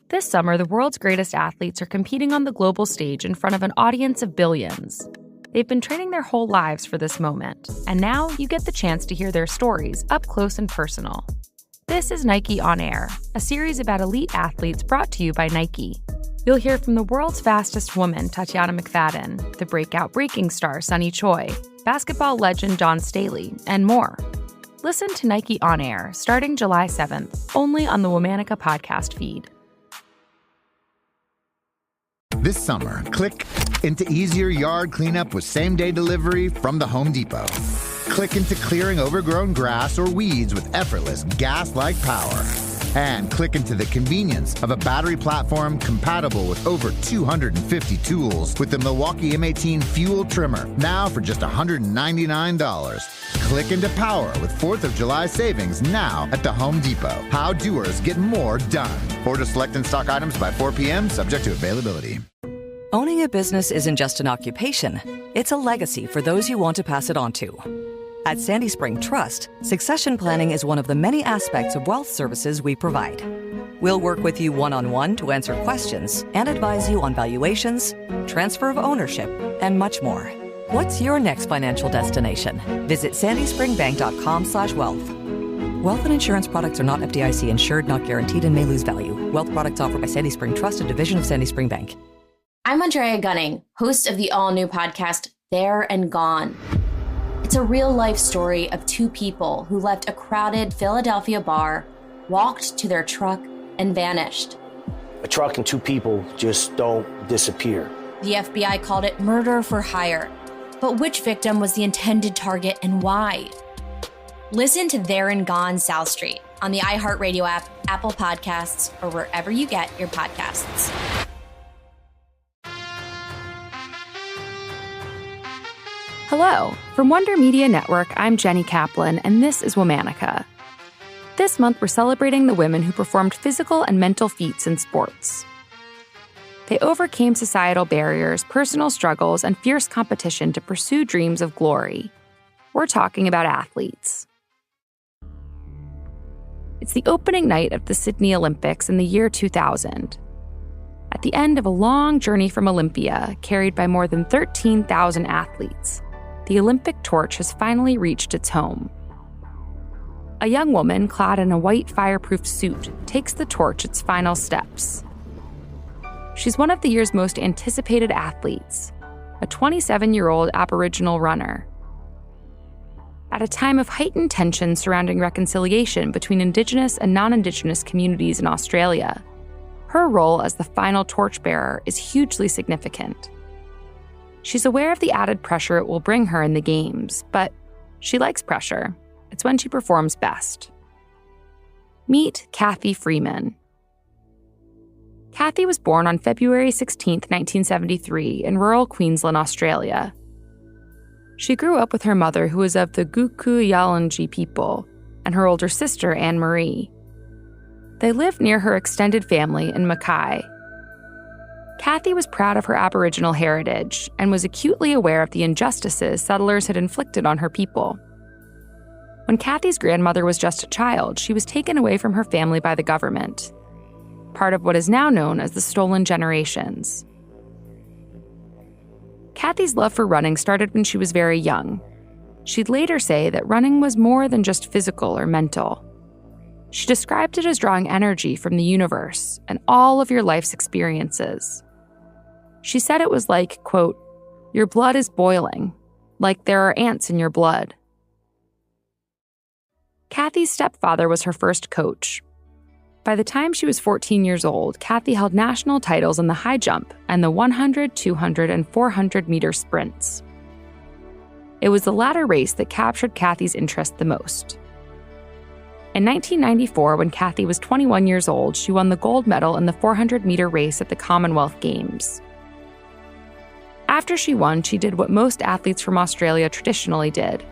This summer, the world's greatest athletes are competing on the global stage in front of an audience of billions. They've been training their whole lives for this moment, and now you get the chance to hear their stories up close and personal. This is Nike On Air, a series about elite athletes brought to you by Nike. You'll hear from the world's fastest woman, Tatiana McFadden, the breakout breaking star, Sunny Choi, basketball legend Dawn Staley, and more. Listen to Nike On Air starting July 7th, only on the Womanica podcast feed. This summer, click into easier yard cleanup with same-day delivery from the Home Depot. Click into clearing overgrown grass or weeds with effortless gas-like power. And click into the convenience of a battery platform compatible with over 250 tools with the Milwaukee M18 Fuel Trimmer, now for just $199. Click into power with 4th of July savings now at the Home Depot. How doers get more done. Order select and stock items by 4 p.m., subject to availability. Owning a business isn't just an occupation. It's a legacy for those you want to pass it on to. At Sandy Spring Trust, succession planning is one of the many aspects of wealth services we provide. We'll work with you one-on-one to answer questions and advise you on valuations, transfer of ownership, and much more. What's your next financial destination? Visit sandyspringbank.com/wealth. Wealth and insurance products are not FDIC insured, not guaranteed, and may lose value. Wealth products offered by Sandy Spring Trust, a division of Sandy Spring Bank. I'm Andrea Gunning, host of the all-new podcast, There and Gone. It's a real-life story of two people who left a crowded Philadelphia bar, walked to their truck, and vanished. A truck and two people just don't disappear. The FBI called it murder for hire. But which victim was the intended target and why? Listen to There and Gone South Street on the iHeartRadio app, Apple Podcasts, or wherever you get your podcasts. Hello. From Wonder Media Network, I'm Jenny Kaplan, and this is Womanica. This month, we're celebrating the women who performed physical and mental feats in sports. They overcame societal barriers, personal struggles, and fierce competition to pursue dreams of glory. We're talking about athletes. It's the opening night of the Sydney Olympics in the year 2000. At the end of a long journey from Olympia, carried by more than 13,000 athletes, the Olympic torch has finally reached its home. A young woman clad in a white fireproof suit takes the torch its final steps. She's one of the year's most anticipated athletes, a 27-year-old Aboriginal runner. At a time of heightened tension surrounding reconciliation between Indigenous and non-Indigenous communities in Australia, her role as the final torchbearer is hugely significant. She's aware of the added pressure it will bring her in the games, but she likes pressure. It's when she performs best. Meet Cathy Freeman. Cathy was born on February 16, 1973, in rural Queensland, Australia. She grew up with her mother, who was of the Guku-Yalanji people, and her older sister, Anne-Marie. They lived near her extended family in Mackay. Cathy was proud of her Aboriginal heritage and was acutely aware of the injustices settlers had inflicted on her people. When Cathy's grandmother was just a child, she was taken away from her family by the government, part of what is now known as the Stolen Generations. Cathy's love for running started when she was very young. She'd later say that running was more than just physical or mental. She described it as drawing energy from the universe and all of your life's experiences. She said it was like, quote, "Your blood is boiling, like there are ants in your blood." Cathy's stepfather was her first coach. By the time she was 14 years old, Cathy held national titles in the high jump and the 100, 200, and 400-meter sprints. It was the latter race that captured Cathy's interest the most. In 1994, when Cathy was 21 years old, she won the gold medal in the 400-meter race at the Commonwealth Games. After she won, she did what most athletes from Australia traditionally did.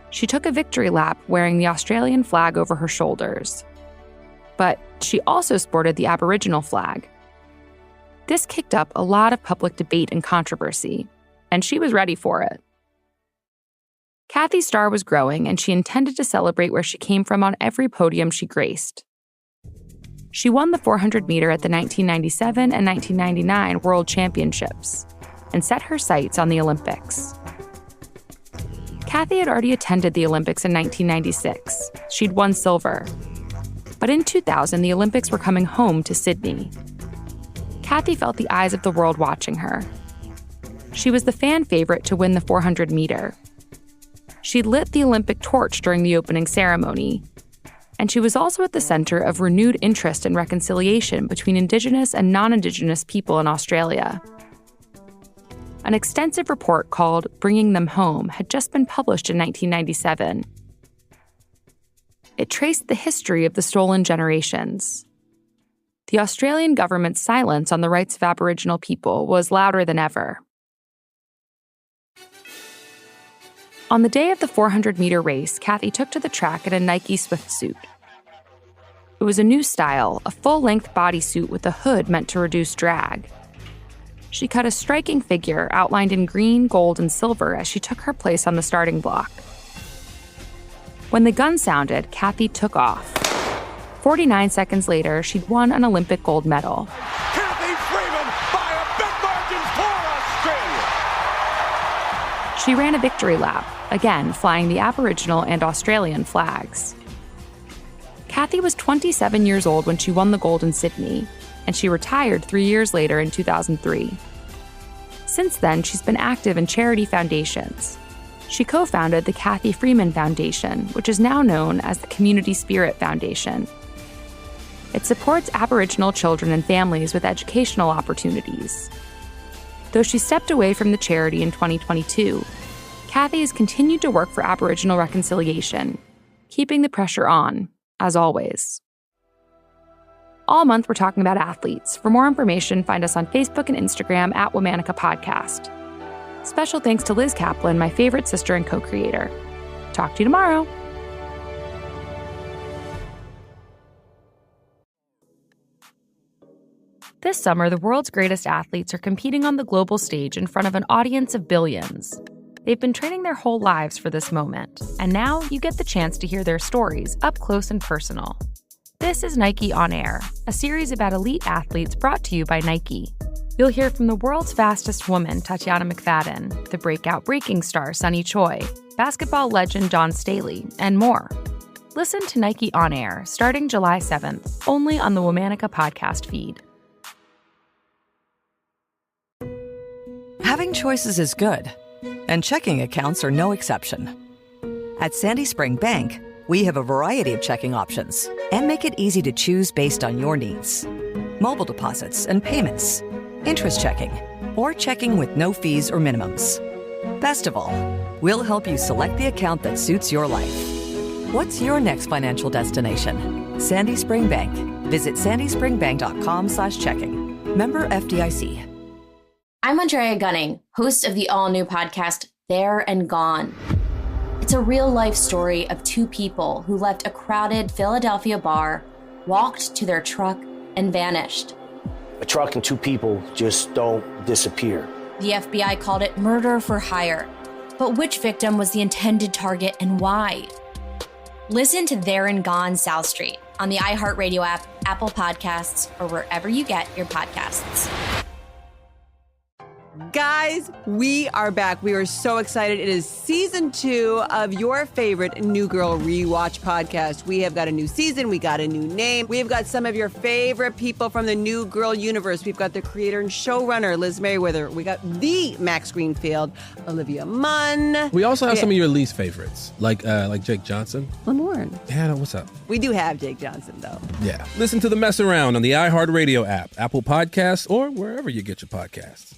She took a victory lap wearing the Australian flag over her shoulders. But she also sported the Aboriginal flag. This kicked up a lot of public debate and controversy, and she was ready for it. Cathy's star was growing, and she intended to celebrate where she came from on every podium she graced. She won the 400 meter at the 1997 and 1999 World Championships and set her sights on the Olympics. Cathy had already attended the Olympics in 1996. She'd won silver. But in 2000, the Olympics were coming home to Sydney. Cathy felt the eyes of the world watching her. She was the fan favorite to win the 400 meter. She lit the Olympic torch during the opening ceremony. And she was also at the center of renewed interest and reconciliation between Indigenous and non-Indigenous people in Australia. An extensive report called Bringing Them Home had just been published in 1997. It traced the history of the stolen generations. The Australian government's silence on the rights of Aboriginal people was louder than ever. On the day of the 400-meter race, Cathy took to the track in a Nike Swift suit. It was a new style, a full-length bodysuit with a hood meant to reduce drag. She cut a striking figure outlined in green, gold, and silver as she took her place on the starting block. When the gun sounded, Cathy took off. 49 seconds later, she'd won an Olympic gold medal. Cathy Freeman by a big margin for Australia! She ran a victory lap, again flying the Aboriginal and Australian flags. Cathy was 27 years old when she won the gold in Sydney, and she retired 3 years later in 2003. Since then, she's been active in charity foundations. She co-founded the Cathy Freeman Foundation, which is now known as the Community Spirit Foundation. It supports Aboriginal children and families with educational opportunities. Though she stepped away from the charity in 2022, Cathy has continued to work for Aboriginal reconciliation, keeping the pressure on, as always. All month, we're talking about athletes. For more information, find us on Facebook and Instagram at Womanica Podcast. Special thanks to Liz Kaplan, my favorite sister and co-creator. Talk to you tomorrow. This summer, the world's greatest athletes are competing on the global stage in front of an audience of billions. They've been training their whole lives for this moment, and now you get the chance to hear their stories up close and personal. This is Nike On Air, a series about elite athletes brought to you by Nike. You'll hear from the world's fastest woman, Tatiana McFadden, the breakout breaking star, Sunny Choi, basketball legend John Staley, and more. Listen to Nike On Air starting July 7th, only on the Womanica podcast feed. Having choices is good, and checking accounts are no exception. At Sandy Spring Bank, we have a variety of checking options and make it easy to choose based on your needs. Mobile deposits and payments, interest checking, or checking with no fees or minimums. Best of all, we'll help you select the account that suits your life. What's your next financial destination? Sandy Spring Bank. Visit sandyspringbank.com/checking. Member FDIC. I'm Andrea Gunning, host of the all-new podcast, There and Gone. It's a real-life story of two people who left a crowded Philadelphia bar, walked to their truck, and vanished. A truck and two people just don't disappear. The FBI called it murder for hire. But which victim was the intended target and why? Listen to There and Gone South Street on the iHeartRadio app, Apple Podcasts, or wherever you get your podcasts. Guys, we are back. We are so excited. It is season 2 of your favorite New Girl Rewatch podcast. We have got a new season. We got a new name. We have got some of your favorite people from the New Girl universe. We've got the creator and showrunner, Liz Merriweather. We got the Max Greenfield, Olivia Munn. We also have some of your least favorites, like Jake Johnson. Lamorne. Hannah, what's up? We do have Jake Johnson, though. Yeah. Listen to The Mess Around on the iHeartRadio app, Apple Podcasts, or wherever you get your podcasts.